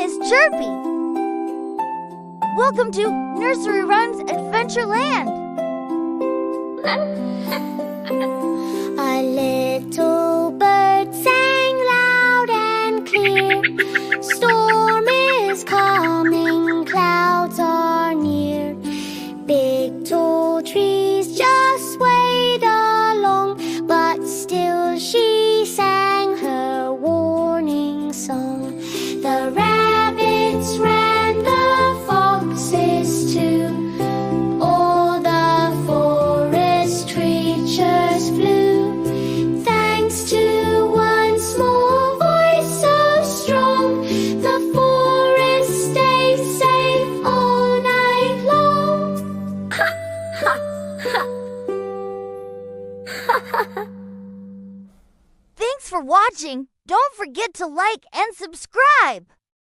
is Chirpy. Welcome to Nursery Rhymes Adventureland. A little bird sang loud and clear. Storm is coming, clouds are near. Big tall trees just swayed along, but still she sang her warning song. The rabbits ran, the foxes too. All the forest creatures flew. Thanks to one small voice so strong, the forest stayed safe all night long. Thanks for watching. Don't forget to like and subscribe.